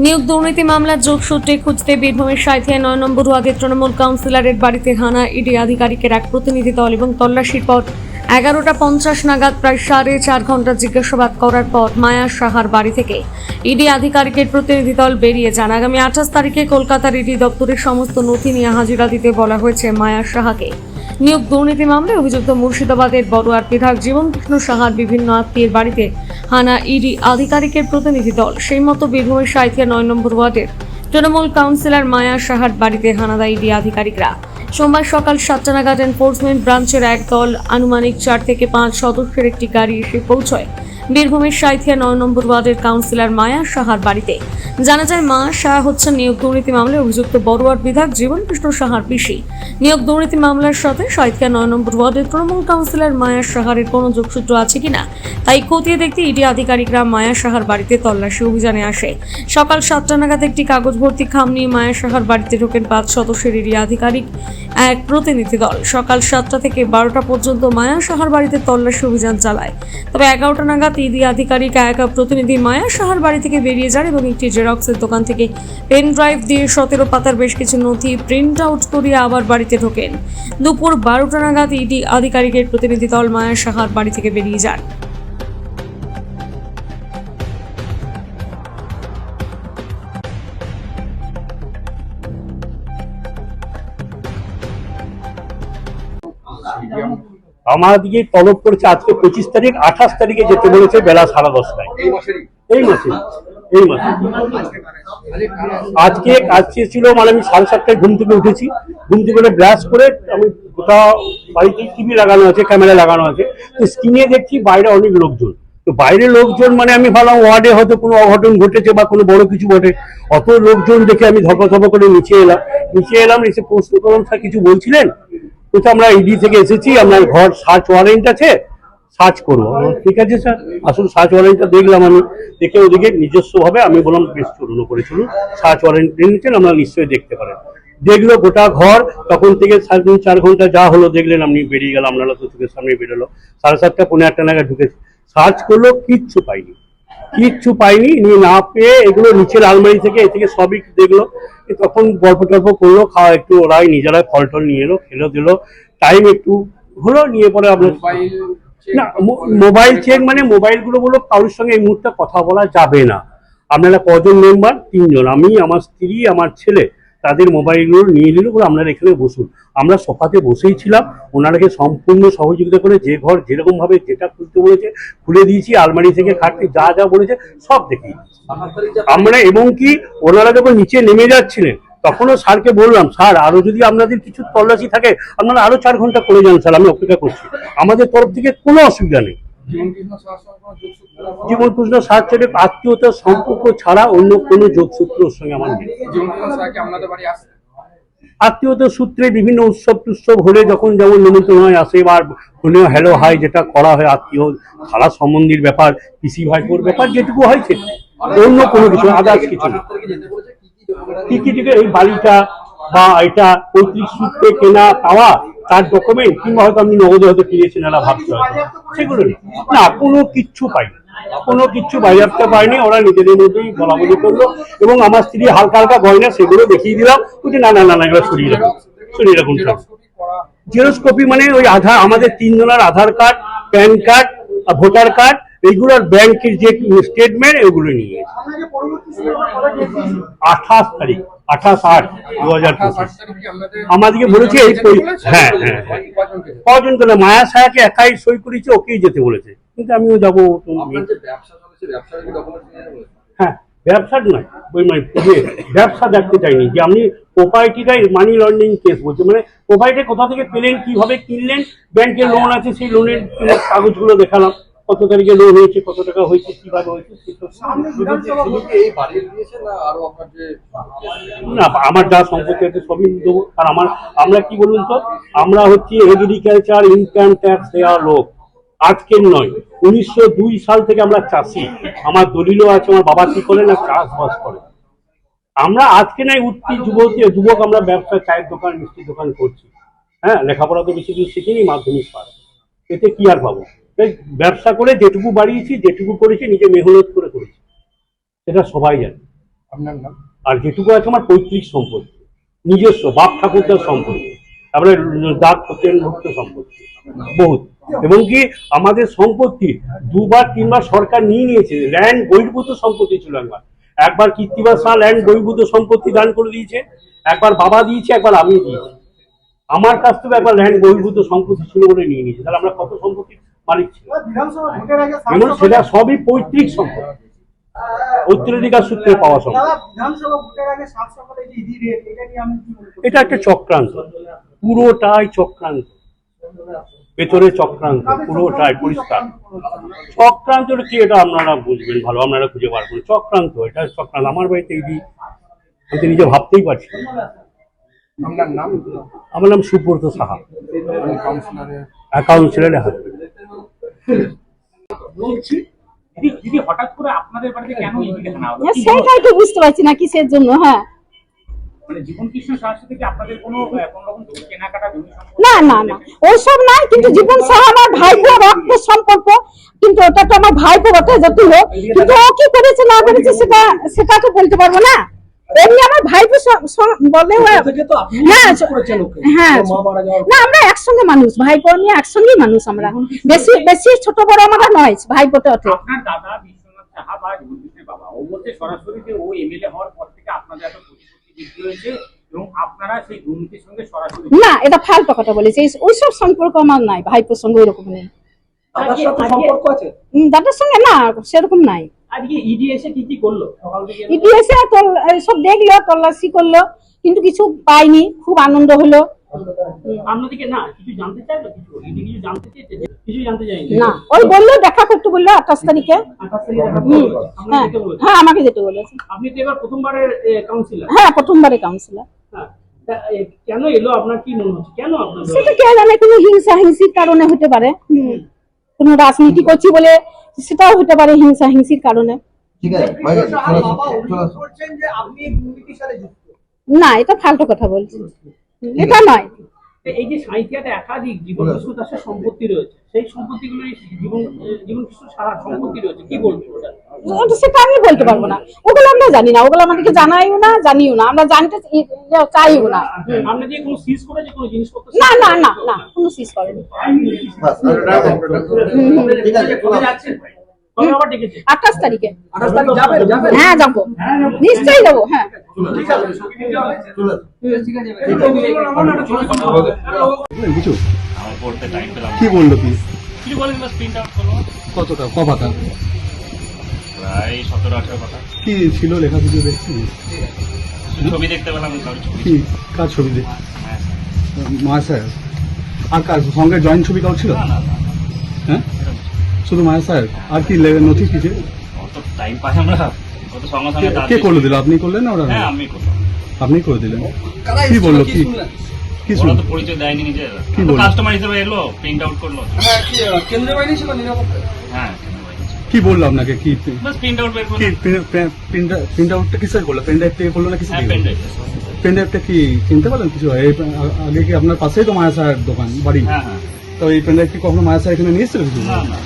নিয়োগ দুর্নীতি মামলার যোগসূত্রে খুঁজতে বীরভূমের সাঁইথিয়া ৯ নম্বর ওয়ার্ডের তৃণমূল কাউন্সিলরের বাড়িতে হানা ইডি আধিকারিকের এক প্রতিনিধি দল এবং তল্লাশির পর 11:50 নাগাদ প্রায় 4.5 ঘন্টা জিজ্ঞাসাবাদ করার পর মায়া সাহার বাড়ি থেকে ইডি আধিকারিকের প্রতিনিধি দল বেরিয়ে যান। আগামী 28 তারিখে কলকাতার ইডি দপ্তরের সমস্ত নথি নিয়ে হাজিরা দিতে বলা হয়েছে মায়া সাহাকে। নিয়োগ দুর্নীতি মামলায় অভিযুক্ত মুর্শিদাবাদের বড়ুয়ার বিধায়ক জীবন কৃষ্ণ সাহার বিভিন্ন আত্মীয়ের বাড়িতে হানা ইডি আধিকারিকের প্রতিনিধি দল। সেই মতো বীরভূমের সাঁইথিয়া 9 নম্বর ওয়ার্ডের তৃণমূল কাউন্সিলর মায়া সাহার বাড়িতে হানা দেয় ইডি আধিকারিকরা। সোমবার সকাল 7টা নাগাদ এনফোর্সমেন্ট ব্রাঞ্চের এক দল আনুমানিক 4 থেকে 5 সদস্যের একটি গাড়ি এসে পৌঁছয় বীরভূমের সাঁইথিয়া 9 নম্বর ওয়ার্ডের কাউন্সিলর মায়া সাহার বাড়িতে। জানা যায় মায়া সাহা হচ্ছেন নিয়োগ দুর্নীতি মামলায় অভিযুক্ত বড়ুয়ার বিধায়ক জীবন কৃষ্ণ সাহার পিসি। নিয়োগ দুর্নীতি মামলার সাথে সাঁইথিয়া 9 নম্বর ওয়ার্ডের তৃণমূল কাউন্সিলর মায়া সাহার কোনো যোগসূত্র আছে কিনা তাই খতিয়ে দেখতে ইডি আধিকারিকরা মায়া সাহার বাড়িতে তল্লাশি অভিযানে আসে। সকাল 7টা নাগাদ একটি কাগজ ভর্তি খাম নিয়ে মায়া সাহার বাড়িতে ঢোকেন 5 সদস্যের ইডি আধিকারিক এক প্রতিনিধি দল। সকাল 7টা থেকে 12টা পর্যন্ত মায়া সাহার বাড়িতে তল্লাশি অভিযান চালায়। তবে 11টা নাগাদ ইডি আধিকারিক এক প্রতিনিধি মায়া সাহার বাড়ি থেকে বেরিয়ে যান এবং একটি জেরক্সের দোকান থেকে পেন ড্রাইভ দিয়ে 17 পাতার বেশ কিছু নথি প্রিন্ট আউট করিয়ে আবার বাড়িতে ঢোকেন। দুপুর 12টা নাগাদ ইডি আধিকারিকের প্রতিনিধি দল মায়া সাহার বাড়ি থেকে বেরিয়ে যান। আমাদেরকে তলব করেছে আজকে 25 তারিখ, 28 তারিখে যেতে বলেছে বেলা 10:30টায়। এই মাসে আজকে কাজ ছিল, মানে আমি 7:30টায় ঘুম থেকে উঠেছি। ঘুম থেকে ব্রাশ করে আমি গোটা বাড়িতে টিভি লাগানো আছে, ক্যামেরা লাগানো আছে, তো স্ক্রিনে দেখছি বাইরে অনেক লোকজন। তো বাইরে লোকজন মানে আমি ভাবলাম ওয়ার্ডে হয়তো কোনো অঘটন ঘটেছে বা কোনো বড় কিছু ঘটে। অত লোকজন দেখে আমি ধপা করে নিচে এলাম। এসে প্রশ্ন করলাম, স্যার কিছু বলছিলেন? তো আমরা ইডি থেকে এসেছি, আপনার ঘর সার্চ ওয়ারেন্ট আছে, সার্চ করবো। ঠিক আছে স্যার, আসলে সার্চ ওয়ারেন্টটা দেখলাম। আমি দেখে ওদিকে নিজস্বভাবে আমি বললাম বেশ চলুন চলুন, সার্চ ওয়ারেন্ট নিয়েছেন, আমরা নিশ্চয়ই দেখতে পারেন। দেখলো গোটা ঘর, তখন থেকে 3-4 ঘন্টা যা হলো দেখলেন আপনি, বেরিয়ে গেল, আপনারা তো চোখের সামনে বেরোলো। 7:30 পৌনে 8টা নাগাদ ঢুকেছে, সার্চ করলো, কিচ্ছু পাইনি। নিয়ে না পেয়ে এগুলো নিচের আলমারি থেকে সবই দেখলো। তখন গল্প টল্প করলো, খাওয়া একটু ওরাই নিজেরাই ফল টল নিয়ে এলো, খেলো দিল, টাইম একটু হলো। নিয়ে পরে আপনার না মোবাইল চেক, মানে মোবাইলগুলো বলো কারোর সঙ্গে এই মুহূর্তে কথা বলা যাবে না। আপনারা কজন মেম্বার? 3 জন, আমি, আমার স্ত্রী, আমার ছেলে। তাদের মোবাইলগুলো নিয়ে নিল, বলে আপনারা এখানে বসুন। আমরা সোফাতে বসেই ছিলাম, ওনারাকে সম্পূর্ণ সহযোগিতা করে যে ঘর যেরকম ভাবে যেটা খুলতে বলেছে খুলে দিয়েছি। আলমারি থেকে খাটতে যা বলেছে সব দেখি আমরা। এবং কি ওনারা যখন নিচে নেমে যাচ্ছিলেন তখনও স্যারকে বললাম, স্যার আরো যদি আপনাদের কিছু তল্লাশি থাকে আপনারা আরো 4 ঘন্টা করে যান স্যার, আমি অপেক্ষা করছি, আমাদের তরফ থেকে কোনো অসুবিধা নেই। জীবন কৃষ্ণ সাহার সাথে আত্মীয়তার সম্পর্ক ছাড়া অন্য কোনো যোগসূত্রের সঙ্গে আমার নেই। আত্মীয়তার সূত্রে বিভিন্ন উৎসব হলে যখন যেমন নিমন্ত্রণ হয় আসে, বা ফোনেও হ্যালো হাই যেটা করা হয়, আত্মীয় খালা সম্বন্ধীর ব্যাপার, পিসি ভাইপোর ব্যাপার যেটুকু হয়েছে, অন্য কোনো কিছু আদার্স কিছু না। কি এই বাড়িটা বা এটা পৈতৃক সূত্রে কেনা পাওয়া, তার ডকুমেন্ট, কিংবা হয়তো আপনি নগদে হয়তো কিনেছেন এরা ভাবতে হয়, সেগুলো না, কোনো কিচ্ছু বাজেয়াপ্ত পাইনি। ওরা নিজেদের মধ্যেই বলাবলি করলো, এবং আমার স্ত্রী হালকা গয়না সেগুলো দেখিয়ে দিলাম, বলছি না এবার সরিয়ে রাখুন। জেরক্স কপি মানে ওই আধার, আমাদের 3 জনের Aadhaar card, PAN card, voter card, এইগুলোর ব্যাংকের যে স্টেটমেন্ট এগুলো নিয়ে 28 তারিখ 28/8/2025 আমাদেরকে বলেছে এই। হ্যাঁ, কজন তো না, মায়া সাহাকে একাই সই করেছে, ওকেই যেতে বলেছে, কিন্তু আমিও যাবো। হ্যাঁ, ব্যবসা নয়, ওই মানে ব্যবসা দেখতে চাইনি, যে আপনি প্রোপার্টিটাই মানি লন্ডারিং কেস বলছে, মানে প্রোপার্টি কোথা থেকে পেলেন, কিভাবে কিনলেন, ব্যাংকের লোন আছে, সেই লোনের কাগজগুলো দেখালাম, কত তারিখে লোন হয়েছে, কত টাকা হয়েছে, কিভাবে হয়েছে। না, আমার যা সম্পত্তি আছে সবই দেবো। আর আমরা কি বলুন তো, আমরা হচ্ছে এগ্রিকালচার ইনকাম ট্যাক্স দেওয়া লোক, আজকের নয়, 1902 সাল থেকে আমরা চাষি। আমার দলিলও আছে, আমার বাবা কি করেন না, চাষবাস করে। আমরা আজকে নয়, উঠতি যুবক আমরা ব্যবসা, চায়ের দোকান, মিষ্টির দোকান করছি। হ্যাঁ, লেখাপড়া তো বেশি দূর শিখিনি, মাধ্যমিক পাস, এতে কি আর পাবো? ব্যবসা করে যেটুকু বাড়িয়েছি, যেটুকু করেছি, নিজে মেহনত করে করেছি, সেটা সবাই জানে। আপনার নাম? আর যেটুকু আছে আমার পৈতৃক সম্পত্তি, নিজস্ব বাপ ঠাকুরদার সম্পত্তি, তারপরে দাঁত ভুক্ত সম্পত্তি বহুত, এবং কি আমাদের সম্পত্তি 2-3বার সরকার নিয়ে নিয়েছে। ল্যান্ড বহির্ভূত সম্পত্তি ছিল একবার কীর্তিবাস শাহ ল্যান্ড বহির্ভূত সম্পত্তি দান করে দিয়েছে, একবার বাবা দিয়েছে, একবার আমি দিয়েছি। আমার কাছ থেকে একবার ল্যান্ড বহির্ভূত সম্পত্তি ছিল বলে নিয়ে নিয়েছে। তাহলে আমরা কত সম্পত্তির মালিক ছিল? এবং সেটা সবই পৈতৃক সম্পত্তি, উত্তরাধিকার সূত্রে পাওয়া সম্পত্তি। এটা একটা চক্রান্ত, পুরোটাই চক্রান্ত, ভেতরে চক্রান্ত, পুরোটাই পরিষ্কার চক্রান্ত। কি এটা আপনারা বুঝবেন ভালো, আপনারা খুঁজে বার করুন। চক্রান্ত, এটা চক্রান্ত। আমার বাড়িতে এই আমি তো নিজে ভাবতেই পারছি না। আপনার নাম? আমার নাম সুব্রত সাহা, কাউন্সিলরের হাজবেন্ড। দিদি হঠাৎ করে আপনাদের বাড়িতে কেন ইডি হানা হলো? সেটাই তো বুঝতে পারছি না কিসের জন্য। হ্যাঁ, মানে জীবন কৃষ্ণ সাহার সাথে কি আপনাদের কোনো রকম কেনাকাটা জমি সম্পর্ক? না না না, ওইসব নাই। কিন্তু জীবন সাহা আমার ভাইপো, রক্তের সম্পর্ক। কিন্তু ওটা তো আমার ভাইপো বটে, যতই হোক। কিন্তু ও কি করেছে না করেছে সেটা তো বলতে পারবো না। এমনি আমার ভাইপো বলে হ্যাঁ হ্যাঁ, না আমরা একসঙ্গে মানুষ, ভাইপো নিয়ে একসঙ্গেই মানুষ আমরা। বেশি বেশি ছোট বড় আমরা নয়, ভাইপোতে ওঠে। আপনার দাদা বিশ্বনাথ সাহা বা জীবন কৃষ্ণের বাবা, ও বলতে সরাসরি যে ও এমএলএ হওয়ার পর থেকে আপনাদের এত প্রতিপত্তি বৃদ্ধি হয়েছে এবং আপনারা সেই দুর্নীতির সঙ্গে সরাসরি। না, এটা ফালতু কথা বলেছে। ওইসব সম্পর্ক আমার নাই, ভাইপোর সঙ্গে ওইরকম নেই। সম্পর্ক আছে দাদার সঙ্গে না, সেরকম নাই। আজকে ইডি এসে কি করলো? ইডি এসে সব দেখলো, তল্লাশি করলো, কিন্তু কিছু পাইনি। খুব আনন্দ হলো। আপনাদেরকে না কিছু জানতে চাইলো? ইডি কিছু জানতে চেয়েছে? কিছু জানতে চাইনি না, ওই বললো দেখা করতে বললো 28 তারিখে। 28 তারিখে হ্যাঁ হ্যাঁ, আমাকে যেতে বলেছে। আপনি তো এবার প্রথমবারের কাউন্সিলর। হ্যাঁ, প্রথমবারে কাউন্সিলর। হ্যাঁ, কেন এলো? আপনার কি মনে হচ্ছে কেন আপনার? সেটা কে জানে, কোনো হিংসির কারণে হতে পারে। কোনো রাজনীতি করছি বলে সেটাও হতে পারে, হিংসির কারণে। ঠিক আছে, না, এটা ফালতু কথা বলছি, এটা নয়। এই যে সাঁইথিয়াতে একাধিক জীবন কৃষ্ণ দাসের সম্পত্তি রয়েছে, সেই সম্পত্তিগুলো জীবন কৃষ্ণ সারা সম্পত্তি রয়েছে, কি বলবো ওটা? সেটা আমি বলতে পারবো না। ওগুলো আমরা জানি না, ওগুলো আমাদেরকে জানাইও না, জানিও না, আমরা জানতে চাইও না। আপনি যে কোনো সিজ করেছে কোনো জিনিসপত্র? না না না না, কোনো সিজ করেনি। ঠিক আছে, কবে যাচ্ছেন? কবে আবার ডেকেছে? 28 তারিখে। 28 তারিখ যাবেন? হ্যাঁ যাবো, নিশ্চয়ই যাবো। হ্যাঁ কিছু আমার পড়তে টাইম পেলাম কি বললো কি কিছু বলেন না, প্রিন্ট আউট করলো। কতটা ক পাতা প্রায় 17-18 কথা। কি ছিল লেখা কিছু দেখছি? ছবি দেখতে পেলাম, কারোর ছবি। কি কার ছবি দেখ? হ্যাঁ, মায়া স্যার আর কার সঙ্গে জয়েন্ট ছবি কাউ ছিল? না না না, হ্যাঁ, শুধু মায়া স্যার। আর কি নথি কিছু? অত টাইম পাই আমরা, কত সঙ্গে সঙ্গে কে করলো দিল? আপনি করলেন না ওরা? হ্যাঁ, আমি করলাম। আপনি করে দিলেন। কি বললো? কি কি ওরা শুনলো? তো পরিচয় দেয়নি নিজের, কি বললো? কাস্টমার হিসেবে এলো, প্রিন্ট আউট করলো। কেন্দ্রীয় বাহিনী ছিল নিরাপত্তা। হ্যাঁ, কি বললো আপনাকে? কি বাস প্রিন্ট আউট বের করলো। কি প্রিন্ট আউটটা কিসের করলো? পেন ড্রাইভ থেকে করলো না কিসের হ্যাঁ, থেকে পেন করলো? ড্রাইভ। পেন ড্রাইভটা কি কিনতে পারলেন কিছু? আগে কি আপনার পাশেই তো মায়া স্যার দোকান বাড়ি? হ্যাঁ হ্যাঁ, তো এই পেন ড্রাইভ কি কখনো মায়া স্যার এখানে নিয়ে এসেছিল কিছু? না না,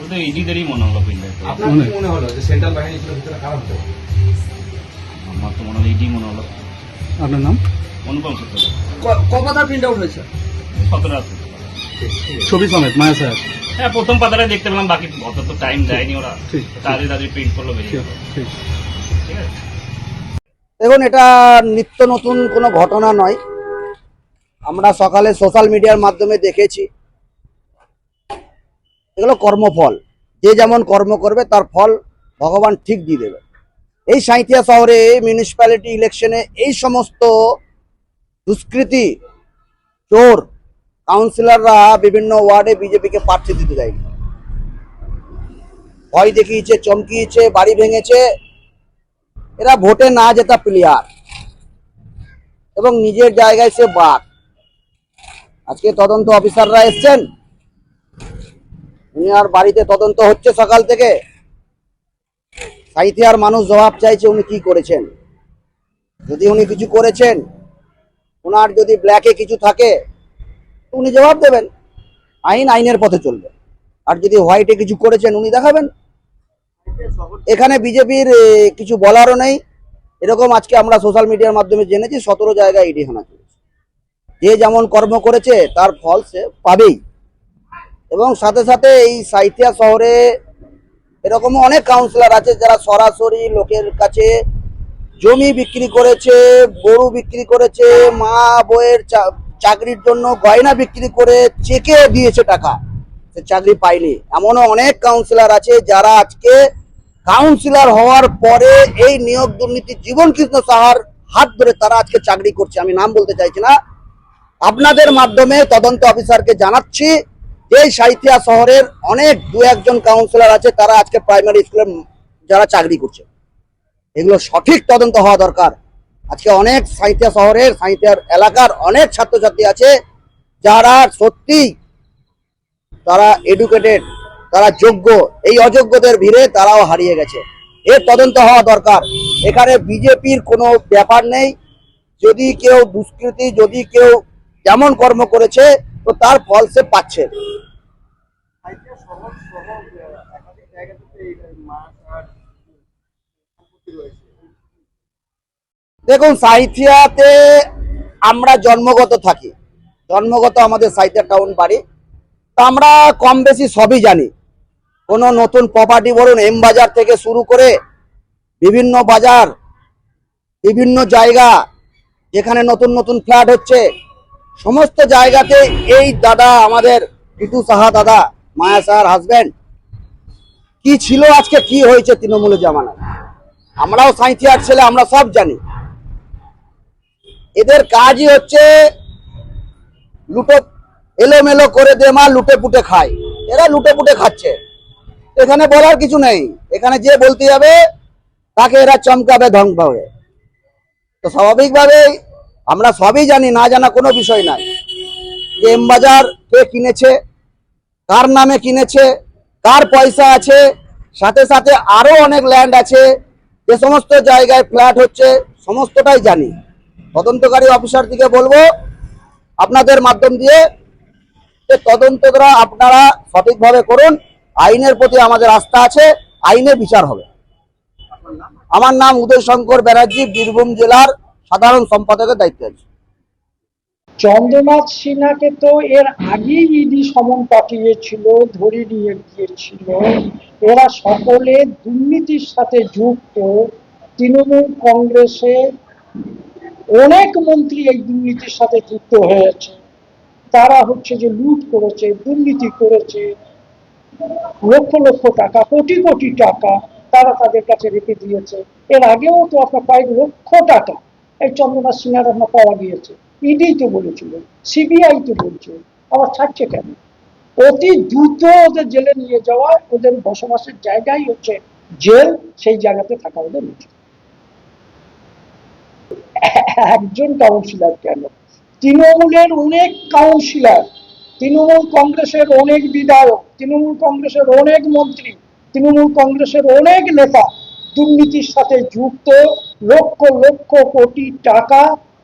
ও তো ইডিদেরই মনে হলো প্রিন্ট আউট। আপনার কি মনে হলো যে সেন্ট্রাল বাহিনী ছিল ভিতরে কারা হতো? আমার তো মনে হলো ইডি মনে হলো। আপনার নাম? অনুপম সূত্র। কপাতার প্রিন্ট আউট হয়েছে? 17 ছবি সমেত মায়া স্যার। হ্যাঁ, প্রথম পাতাটা দেখতে পেলাম, বাকি অত তো টাইম দেয়নি ওরা। ঠিক, তাড়াতাড়ি প্রিন্ট করলো, বেরিয়ে গেল। ঠিক। ঠিক আছে। দেখুন, এটা নিত্য নতুন কোনো ঘটনা নয়। আমরা সকালে সোশ্যাল মিডিয়ার মাধ্যমে দেখেছি, এগুলো কর্মফল। যে যেমন কর্ম করবে তার ফল ভগবান ঠিক দিয়ে দেবে। এই সাঁইথিয়া শহরে মিউনিসিপ্যালিটি ইলেকশনে এই সমস্ত দুষ্কৃতী চোর কাউন্সিলররা বিভিন্ন ওয়ার্ডে বিজেপিকে প্রার্থী দিতে দেয়নি। ভয় দেখিয়েছে, চমকিয়েছে, বাড়ি ভেঙেছে। এরা ভোটে না জেতা প্লেয়ার এবং নিজের জায়গায় সে বাঘ। আজকে তদন্ত অফিসাররা এসছেন, উনি আর বাড়িতে তদন্ত হচ্ছে সকাল থেকে। সাঁইথিয়ার মানুষ জবাব চাইছে উনি কি করেছেন। যদি উনি কিছু করেছেন, ওনার যদি ব্ল্যাকে কিছু থাকে উনি জবাব দেবেন, আইনের পথে চলবে। আর যদি হোয়াইটে কিছু করেছেন উনি দেখাবেন। এখানে বিজেপির কিছু বলারও নেই। এরকম আজকে আমরা সোশ্যাল মিডিয়ার মাধ্যমে জেনেছি 17 জায়গায় ইডি হানা চলেছে। যে যেমন কর্ম করেছে তার ফল সে পাবেই। এবং সাথে সাথে এই সাঁইথিয়া শহরে এরকম অনেক কাউন্সিলর আছে যারা সরাসরি লোকের কাছে জমি বিক্রি করেছে, গরু বিক্রি করেছে, মা বউয়ের চাকরির জন্য গয়না বিক্রি করে চেকে দিয়েছে টাকা, সে চাকরি পায়নি। এমনও অনেক কাউন্সিলর আছে যারা আজকে কাউন্সিলর হওয়ার পরে এই নিয়োগ দুর্নীতি জীবন কৃষ্ণ সাহার হাত ধরে তারা আজকে চাকরি করছে। আমি নাম বলতে চাইছি না, আপনাদের মাধ্যমে তদন্ত অফিসারকে জানাচ্ছি যে সাঁইথিয়া শহরের অনেক 2-1 কাউন্সিলর আছে তারা আজকে প্রাইমারি স্কুলে যারা চাকরি করছে। এগুলো সঠিক তদন্ত হওয়া দরকার। আজকে অনেক সাঁইথিয়া শহরের, সাঁইথিয়ার এলাকার অনেক ছাত্রছাত্রী আছে যারা সত্যি তারা এডুকেটেড, তারা যোগ্য, এই অযোগ্যদের ভিড়ে তারাও হারিয়ে গেছে। এর তদন্ত হওয়া দরকার। এখানে বিজেপির কোনো ব্যাপার নেই। যদি কেউ দুষ্কৃতি, যদি কেউ যেমন কর্ম করেছে তো তার ফল সে পাচ্ছে। দেখুন, সাঁইথিয়াতে আমরা জন্মগত থাকি, জন্মগত আমাদের সাঁইথিয়া টাউন বাড়ি, তা আমরা কম বেশি সবই জানি। কোনো নতুন প্রপার্টি বলুন, এম বাজার থেকে শুরু করে বিভিন্ন বাজার, বিভিন্ন জায়গা যেখানে নতুন নতুন ফ্ল্যাট হচ্ছে, সমস্ত জায়গাতে এই দাদা আমাদের টিটু সাহা দাদা, মায়া সাহার হাজব্যান্ড, কি ছিল আজকে কি হয়েছে তৃণমূলের জামানায়, আমরাও সাঁইথিয়ার ছেলে, আমরা সব জানি। এদের কাজই হচ্ছে লুটো এলোমেলো করে দে মা, লুটে পুটে খায়। এরা লুটে পুটে খাচ্ছে, এখানে বলার কিছু নেই। এখানে যে বলতে যাবে তাকে এরা চমকাবে, ধ্বংসাবে। তো স্বাভাবিকভাবেই আমরা সবই জানি, না জানা কোনো বিষয় নাই। যে এম বাজার কে কিনেছে, কার নামে কিনেছে, কার পয়সা আছে, সাথে সাথে আরো অনেক ল্যান্ড আছে, যে সমস্ত জায়গায় ফ্ল্যাট হচ্ছে, সমস্তটাই জানি। তদন্তকারী অফিসার দিকে বলবো আপনাদের মাধ্যম দিয়ে যে তদন্তটা আপনারা সঠিকভাবে করুন। আইনের প্রতি আমাদের আস্থা আছে, আইনে বিচার হবে। আমার নাম উদয় শঙ্কর ব্যানার্জি, বীরভূম জেলার সাধারণ সম্পাদকের দায়িত্বে আছে। চন্দ্রনাথ সিনহাকে তো এর আগেই ইডি সমন পাঠিয়েছিল, ধরে নিয়ে গিয়েছিল। এরা সকলে দুর্নীতির সাথে যুক্ত। তৃণমূল কংগ্রেসে অনেক মন্ত্রী এই দুর্নীতির সাথে যুক্ত হয়েছে। তারা হচ্ছে যে লুট করেছে, দুর্নীতি করেছে, লক্ষ লক্ষ টাকা, কোটি কোটি টাকা তারা তাদের কাছে রেখে দিয়েছে। এর আগেও তো আপনার কয়েক লক্ষ টাকা এই চন্দ্রনাথ সিনহার আপনার পাওয়া গিয়েছে। ইডি তো বলেছিল, সিবিআই তো বলছে, আবার ছাড়ছে কেন? অতি দ্রুত ওদের জেলে নিয়ে যাওয়া, ওদের বসবাসের জায়গাই হচ্ছে জেল, সেই জায়গাতে থাকা ওদের উচিত। একজন কাউন্সিলর কেন, তৃণমূলের অনেক কাউন্সিলর, তৃণমূল কংগ্রেসের অনেক বিধায়ক, তৃণমূল কংগ্রেসের অনেক মন্ত্রী, তৃণমূল কংগ্রেসের অনেক নেতা দুর্নীতির সাথে যুক্ত। লক্ষ লক্ষ কোটি টাকা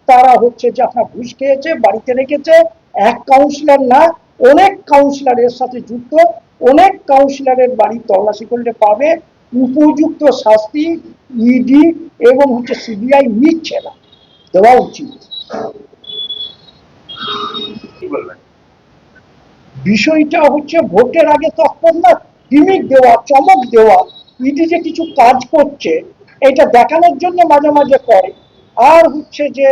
তারা হচ্ছে যে আপনার ঘুষ খেয়েছে, বাড়িতে রেখেছে। এক কাউন্সিলর না, অনেক কাউন্সিলর এর সাথে যুক্ত। অনেক কাউন্সিলরের বাড়ি তল্লাশি করলে পাবে। উপযুক্ত শাস্তি ইডি এবং হচ্ছে সিবিআই নিচ্ছে না, দেওয়া উচিত। বিষয়টা হচ্ছে ভোটের আগে তৎপর না গিমিক দেওয়া, চমক দেওয়া। ইডি যে কিছু কাজ করছে এটা দেখানোর জন্য মাঝে মাঝে করে। আর হচ্ছে যে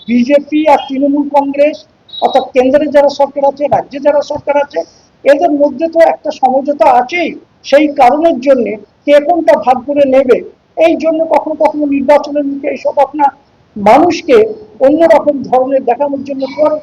বিজেপি আর তৃণমূল কংগ্রেস, অর্থাৎ কেন্দ্রে যারা সরকার আছে, রাজ্যে যারা সরকার আছে, এদের মধ্যে তো একটা সমঝোতা আছেই। সেই কারণের জন্য কে কোনটা ভাগ করে নেবে, এই জন্য কখনো কখনো নির্বাচনের মুখে এইসব আপনার মানুষকে অন্যরকম ধরনের দেখানোর জন্য করে।